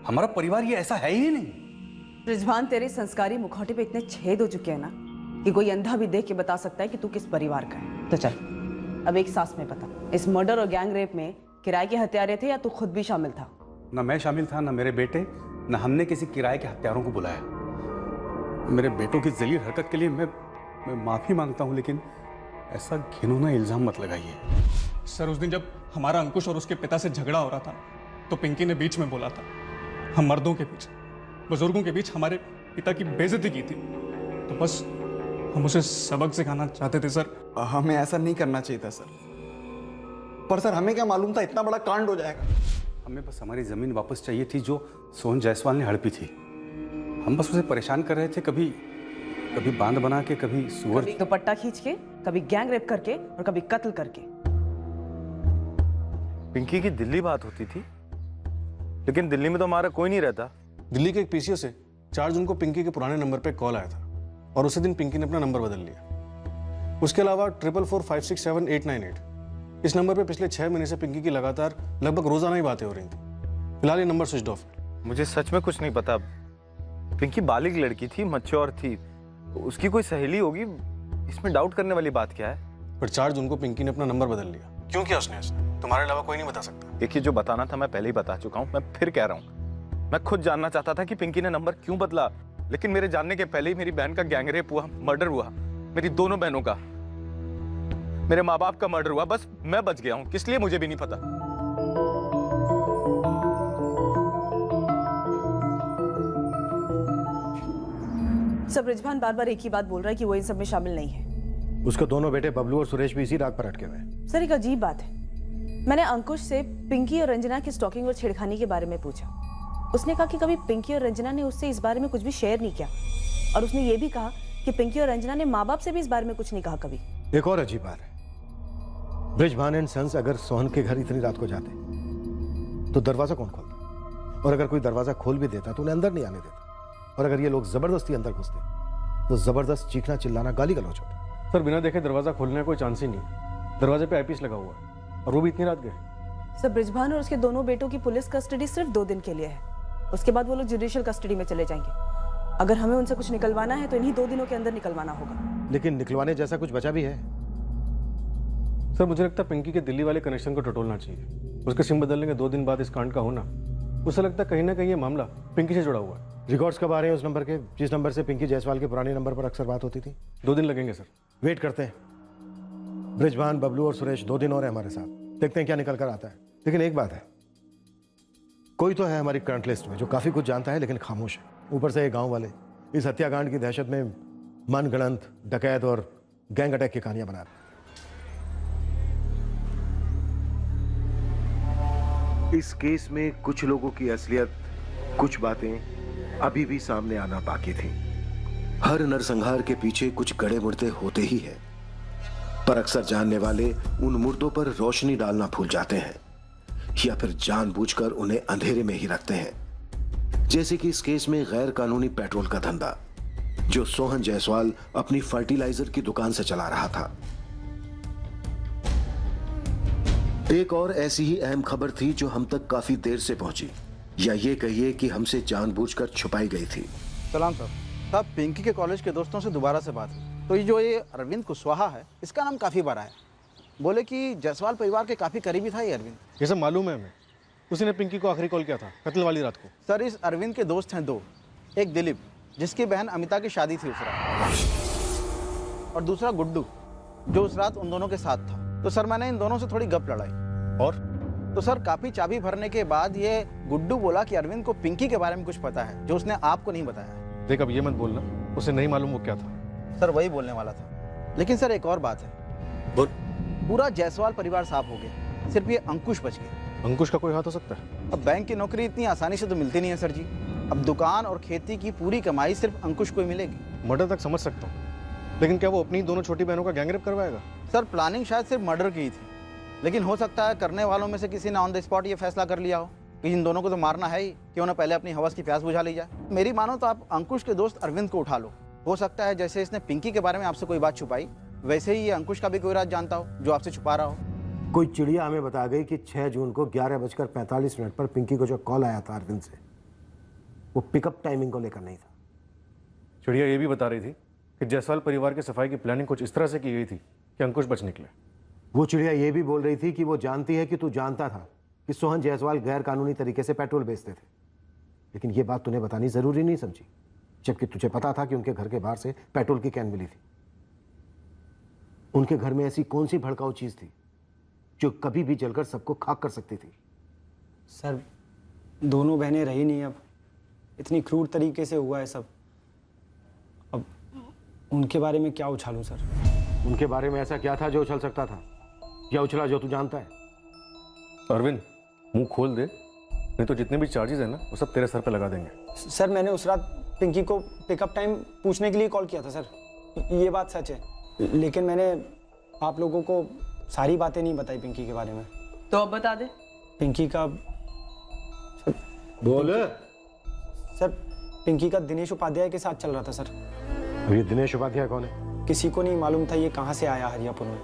हमारा परिवार ये ऐसा है ही नहीं। रिजवान, तेरे संस्कारी मुखौटे पे इतने छेद हो चुके हैं ना कि कोई अंधा भी देख के बता सकता है कि तू किस परिवार का है। तो चल अब एक सांस में बता, इस मर्डर और गैंग रेप में किराए के हत्यारे थे या तू खुद भी शामिल था? ना मैं शामिल था, ना मेरे बेटे, ना हमने किसी किराए के हत्यारों को बुलाया। मेरे बेटों की जलील हरकत के लिए मैं माफी मांगता हूं, लेकिन ऐसा घिनौना इल्जाम मत लगाइए। सर उस दिन जब हमारा अंकुश और उसके पिता से झगड़ा हो रहा था तो पिंकी ने बीच में बोला था, हम मर्दों के बीच, बुजुर्गों के बीच हमारे पिता की बेइज्जती की थी, तो बस हम उसे सबक सिखाना चाहते थे सर। हमें ऐसा नहीं करना चाहिए था सर, पर सर हमें क्या मालूम था इतना बड़ा कांड हो जाएगा। हमें बस हमारी जमीन वापस चाहिए थी जो सोहन जायसवाल ने हड़पी थी। हम बस उसे परेशान कर रहे थे, कभी बांध बना के, कभी सुअर, कभी दुपट्टा खींच के, कभी गैंग रेप करके और कभी कत्ल करके। पिंकी की दिल्ली बात होती थी, लेकिन दिल्ली में तो हमारा कोई नहीं रहता। दिल्ली के एक पीसीओ से 4 जून को पिंकी के पुराने नंबर पे कॉल आया था और उसी दिन पिंकी ने अपना नंबर बदल लिया। उसके अलावा 44456788 इस नंबर पे पिछले 6 महीने से पिंकी की लगातार लगभग रोजाना ही बातें हो रही थी। फिलहाल ये नंबर स्विच ऑफ है। मुझे सच में कुछ नहीं पता। पिंकी बालिग लड़की थी, मैच्योर थी, उसकी कोई सहेली होगी, इसमें डाउट करने वाली बात क्या है? पर 4 जून को पिंकी ने अपना नंबर बदल लिया। क्यों किया उसने ऐसा? तुम्हारे अलावा कोई नहीं बता सकता। देखिए, जो बताना था मैं पहले ही बता चुका हूँ, मैं फिर कह रहा हूँ। मैं खुद जानना चाहता था कि पिंकी ने नंबर क्यों बदला, लेकिन मेरे जानने के पहले ही मेरी बहन का गैंग रेप हुआ, मर्डर हुआ, मेरी दोनों बहनों का, मेरे माँ बाप का मर्डर हुआ। बस मैं बच गया हूँ, किस लिए मुझे भी नहीं पता। सब रिजवान बार बार एक ही बात बोल रहा है कि वो इन सब में शामिल नहीं है। उसके दोनों बेटे बबलू और सुरेश भी इसी राग पर अटके हुए हैं। सर एक अजीब बात है, मैंने अंकुश से पिंकी और रंजना की स्टॉकिंग और छेड़खानी के बारे में पूछा। उसने कहा कि कभी पिंकी और रंजना ने उससे इस बारे में कुछ भी शेयर नहीं किया, और उसने ये भी कहा कि पिंकी और रंजना ने माँ बाप से भी इस बारे में कुछ नहीं कहा कभी। एक और अजीब बात है, ब्रिजभान एंड सन्स अगर सोहन के घर इतनी रात को जाते तो दरवाजा कौन खोलता? और अगर कोई दरवाजा खोल भी देता तो उन्हें अंदर नहीं आने देता। और अगर ये लोग जबरदस्ती अंदर घुसते तो जबरदस्त चीखना चिल्लाना गाली गलौज होता। सर बिना देखे दरवाजा खोलने का कोई चांस ही नहीं। दरवाजे पे आईपीएस लगा हुआ है और वो भी इतनी रात गए। सर ब्रिजभान और उसके दोनों बेटों की पुलिस कस्टडी सिर्फ 2 दिन के लिए है, उसके बाद वो लोग जुडिशियल कस्टडी में चले जाएंगे। अगर हमें उनसे कुछ निकलवाना है तो इन्हीं 2 दिनों के अंदर निकलवाना होगा। लेकिन निकलवाने जैसा कुछ बचा भी है। सर मुझे लगता है पिंकी के दिल्ली वाले कनेक्शन को टटोलना चाहिए। उसके सिम बदलने के 2 दिन बाद इस कांड का होना, उसे लगता है कहीं ना कहीं ये मामला पिंकी से जुड़ा हुआ है। रिकॉर्ड्स कब आ रहे हैं उस नंबर के, जिस नंबर से पिंकी जायसवाल के पुराने नंबर पर अक्सर बात होती थी? 2 दिन लगेंगे सर। वेट करते हैं। ब्रिजभान, बबलू और सुरेश 2 दिन और है हमारे साथ, देखते हैं क्या निकल कर आता है। लेकिन एक बात है, कोई तो है हमारी करंट लिस्ट में जो काफी कुछ जानता है लेकिन खामोश है। ऊपर से ये गांव वाले इस हत्याकांड की दहशत में मनगढ़ंत डकैत और गैंग अटैक की कहानियां बना रहे। इस केस में कुछ लोगों की असलियत, कुछ बातें अभी भी सामने आना बाकी थी। हर नरसंहार के पीछे कुछ गड़े मुर्दे होते ही हैं, पर अक्सर जानने वाले उन मुर्दों पर रोशनी डालना भूल जाते हैं या फिर जानबूझकर उन्हें अंधेरे में ही रखते हैं। जैसे कि इस केस में गैर कानूनी पेट्रोल का धंधा जो सोहन जायसवाल अपनी फर्टिलाइजर की दुकान से चला रहा था। एक और ऐसी ही अहम खबर थी जो हम तक काफी देर से पहुंची, या ये कहिए कि हमसे जानबूझकर छुपाई गई थी। सलाम साहब, पिंकी के कॉलेज के दोस्तों से दोबारा से बात हुई तो ये अरविंद कुशवाहा है, इसका नाम काफ़ी बार आया। बोले कि जायसवाल परिवार के काफ़ी करीबी था ये अरविंद। ये सब मालूम है हमें। उसी ने पिंकी को आखिरी कॉल किया था कत्ल वाली रात को। सर इस अरविंद के दोस्त हैं 2, एक दिलीप जिसकी बहन अमिता की शादी थी उस रात, और दूसरा गुड्डू जो उस रात उन दोनों के साथ था। तो सर मैंने इन दोनों से थोड़ी गप लड़ाई और तो सर काफी चाबी भरने के बाद ये गुड्डू बोला कि अरविंद को पिंकी के बारे में कुछ पता है जो उसने आपको नहीं बताया। देख अब ये मत बोलना, उसे नहीं मालूम वो क्या था। सर वही बोलने वाला था। लेकिन सर एक और बात है, बोल। पूरा जायसवाल परिवार साफ हो गया, सिर्फ ये अंकुश बच गया। अंकुश का कोई हाथ हो सकता है? अब बैंक की नौकरी इतनी आसानी से तो मिलती नहीं है सर जी। अब दुकान और खेती की पूरी कमाई सिर्फ अंकुश को ही मिलेगी। मर्डर तक समझ सकता हूँ, लेकिन क्या वो अपनी दोनों छोटी बहनों का गैंगरेप करवाएगा? सर प्लानिंग शायद सिर्फ मर्डर की ही थी, लेकिन हो सकता है करने वालों में से किसी ने ऑन द स्पॉट ये फैसला कर लिया हो कि इन दोनों को तो मारना है ही, क्यों ना पहले अपनी हवस की प्यास बुझा ली जाए। मेरी मानो तो आप अंकुश के दोस्त अरविंद को उठा लो। हो सकता है जैसे इसने पिंकी के बारे में आपसे कोई बात छुपाई, वैसे ही ये अंकुश का भी कोई राज जानता हो जो आपसे छुपा रहा हो। कोई चिड़िया हमें बता गई कि 6 जून को 11:45 पर पिंकी को जो कॉल आया था अरविंद से, वो पिकअप टाइमिंग को लेकर नहीं था। चिड़िया ये भी बता रही थी कि जायसवाल परिवार की सफाई की प्लानिंग कुछ इस तरह से की गई थी कि अंकुश बच निकले। वो चिड़िया ये भी बोल रही थी कि वो जानती है कि तू जानता था कि सोहन जायसवाल गैर कानूनी तरीके से पेट्रोल बेचते थे, लेकिन ये बात तूने बतानी जरूरी नहीं समझी, जबकि तुझे पता था कि उनके घर के बाहर से पेट्रोल की कैन मिली थी। उनके घर में ऐसी कौन सी भड़काऊ चीज थी जो कभी भी जलकर सबको खाक कर सकती थी? सर दोनों बहनें रही नहीं, अब इतनी क्रूर तरीके से हुआ है सब। अब उनके बारे में क्या उछालूं सर? उनके बारे में ऐसा क्या था जो उछल सकता था, या उछला जो तू जानता है? अरविंद मुंह खोल दे, नहीं तो जितने भी चार्जेस हैं ना वो सब तेरे सर पे लगा देंगे। सर मैंने उस रात पिंकी को पिकअप टाइम पूछने के लिए कॉल किया था सर, ये बात सच है, लेकिन मैंने आप लोगों को सारी बातें नहीं बताई पिंकी के बारे में। तो अब बता दे। पिंकी का बोल सर, पिंकी का दिनेश उपाध्याय के साथ चल रहा था सर। अब ये दिनेश उपाध्याय कौन है? किसी को नहीं मालूम था ये कहाँ से आया हरियापुर में।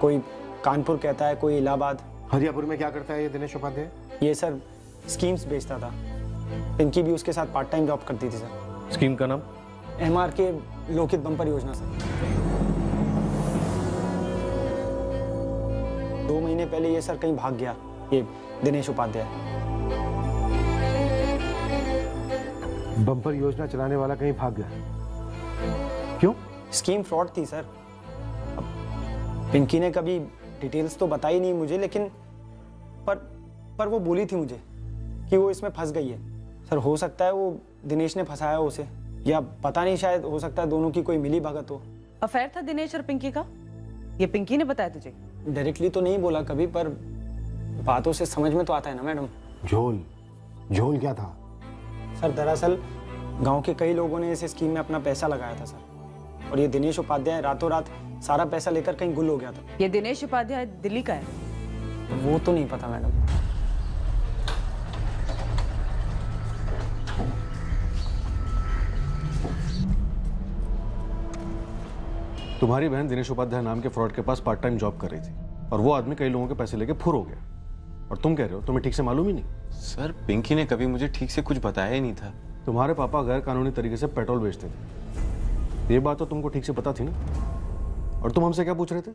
कोई कानपुर कहता है, कोई इलाहाबाद। हरियापुर में क्या करता है ये दिनेश उपाध्याय? ये सर स्कीम्स बेचता था। पिंकी भी उसके साथ पार्ट टाइम जॉब करती थी सर। स्कीम का नाम? MR के लोकित बम्पर योजना सर। 2 महीने पहले ये सर कहीं भाग गया, ये दिनेश उपाध्याय। बम्पर योजना चलाने वाला कहीं भाग गया? क्यों? स्कीम फ्रॉड थी सर। अब पिंकी ने कभी डिटेल्स तो बताई नहीं मुझे, लेकिन पर वो बोली थी मुझे कि वो इसमें फंस गई है। सर हो सकता है वो दिनेश ने फंसाया उसे, या पता नहीं, शायद हो सकता है दोनों की कोई मिली भगत हो। अफेयर था दिनेश और पिंकी का? ये पिंकी ने बताया तुझे? डायरेक्टली तो नहीं बोला कभी, पर बातों से समझ में तो आता है ना मैडम। झोल क्या था? सर दरअसल गांव के कई लोगों ने इस स्कीम में अपना पैसा लगाया था सर, और ये दिनेश उपाध्याय रातों रात सारा पैसा लेकर कहीं गुल हो गया था। ये दिनेश उपाध्याय दिल्ली का है? वो तो नहीं पता मैडम। तुम्हारी बहन दिनेश उपाध्याय नाम के फ्रॉड के पास पार्ट टाइम जॉब कर रही थी, और वो आदमी कई लोगों के पैसे लेके फुर हो गया, और तुम कह रहे हो तुम्हें ठीक से मालूम ही नहीं? सर पिंकी ने कभी मुझे ठीक से कुछ बताया ही नहीं था। तुम्हारे पापा गैर कानूनी तरीके से पेट्रोल बेचते थे, ये बात तो तुमको ठीक से पता थी ना? और तुम हमसे क्या पूछ रहे थे?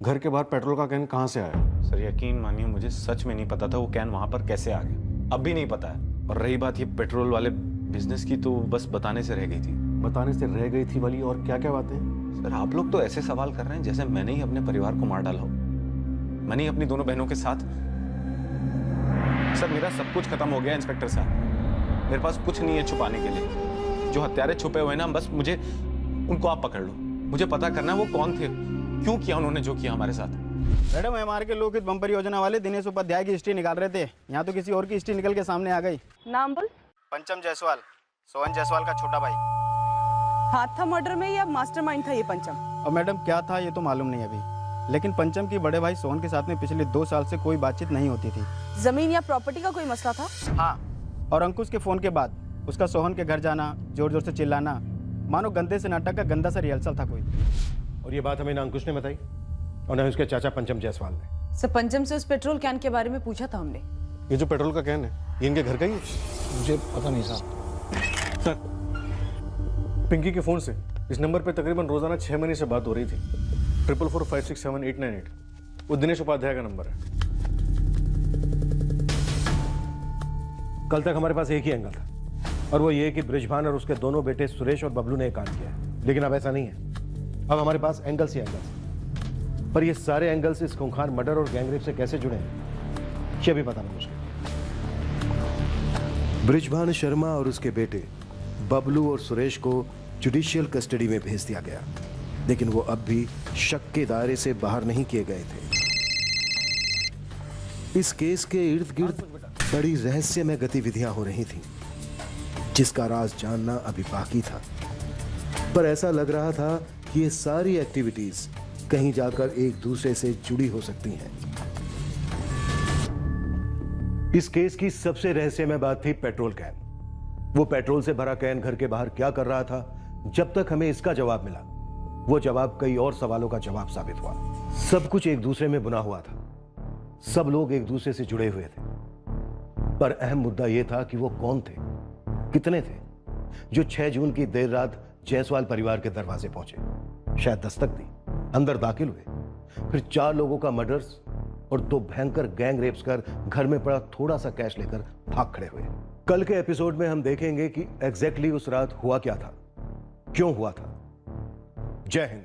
घर के बाहर पेट्रोल का कैन कहाँ से आया? सर यकीन मानिए मुझे सच में नहीं पता था वो कैन वहां पर कैसे आ गया, अब भी नहीं पता है। और रही बात ये पेट्रोल वाले बिजनेस की, तो बस बताने से रह गई थी। बताने से रह गई थी वाली और क्या क्या बातें? सर आप लोग तो ऐसे सवाल कर रहे हैं जैसे मैंने ही अपने परिवार को मार डाला हो। मैंने ही अपनी दोनों बहनों के साथ। सर मेरा सब कुछ खत्म हो गया इंस्पेक्टर साहब, मेरे पास कुछ नहीं है छुपाने के लिए। जो हत्यारे छुपे हुए ना, बस मुझे उनको आप पकड़ लो। मुझे पता करना है वो कौन थे, क्यों किया उन्होंने जो किया हमारे साथ। मैडम MR के लोकित बम्पर योजना वाले दिनेश उपाध्याय की हिस्ट्री निकाल रहे थे, यहाँ तो किसी और की हिस्ट्री निकल के सामने आ गई। नाम बोल। पंचम जायसवाल, सोहन जायसवाल का छोटा भाई। हाथ था मर्डर में या मास्टरमाइंड था ये पंचम? और मैडम क्या था ये तो मालूम नहीं अभी, लेकिन पंचम की बड़े भाई सोहन के साथ में पिछले 2 साल से कोई बातचीत नहीं होती थी। जमीन या प्रॉपर्टी का कोई मसला था? हाँ, और अंकुश के फोन के बाद उसका सोहन के घर जाना, जोर जोर से चिल्लाना, मानो गंदे से नाटक का गंदा सा रिहर्सल था कोई। और ये बात हमें ना अंकुश ने बताई और ना उसके चाचा पंचम जायसवाल ने। सर पंचम से उस पेट्रोल कैन के बारे में पूछा था हमने। ये जो पेट्रोल का कैन है ये इनके घर का ही है? मुझे पता नहीं साहब। सर पिंकी के फोन से इस नंबर पे तकरीबन रोजाना 6 महीने से बात हो रही थी। 444567898 वो दिनेश उपाध्याय का नंबर है। कल तक हमारे पास एक ही एंगल था, और वो ये कि बृजभान और उसके दोनों बेटे सुरेश और बबलू ने काम किया है। लेकिन अब ऐसा नहीं है, अब हमारे पास एंगल्स ही एंगल्स। पर ये सारे एंगल्स इस खूंखार मर्डर और गैंगरेप से कैसे जुड़े हैं ये भी बताना मुश्किल। ब्रिजभान शर्मा और उसके बेटे बबलू और सुरेश को जुडिशियल कस्टडी में भेज दिया गया, लेकिन वो अब भी शक के दायरे से बाहर नहीं किए गए थे। इस केस के इर्द गिर्द बड़ी रहस्यमय गतिविधियां हो रही थीं, जिसका राज जानना अभी बाकी था। पर ऐसा लग रहा था कि ये सारी एक्टिविटीज कहीं जाकर एक दूसरे से जुड़ी हो सकती हैं। इस केस की सबसे रहस्यमय बात थी पेट्रोल कैन। वो पेट्रोल से भरा कैन घर के बाहर क्या कर रहा था? जब तक हमें इसका जवाब मिला, वो जवाब कई और सवालों का जवाब साबित हुआ। सब कुछ एक दूसरे में बुना हुआ था, सब लोग एक दूसरे से जुड़े हुए थे। पर अहम मुद्दा यह था कि वो कौन थे, कितने थे, जो 6 जून की देर रात जायसवाल परिवार के दरवाजे पहुंचे, शायद दस्तक दी, अंदर दाखिल हुए, फिर 4 लोगों का मर्डर्स और 2 भयंकर गैंग रेप्स कर घर में पड़ा थोड़ा सा कैश लेकर भाग खड़े हुए। कल के एपिसोड में हम देखेंगे कि एग्जैक्टली उस रात हुआ क्या था, क्यों हुआ था। जय Hind.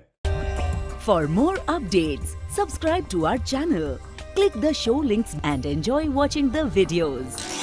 For more updates, subscribe to our channel, click the show links and enjoy watching the videos.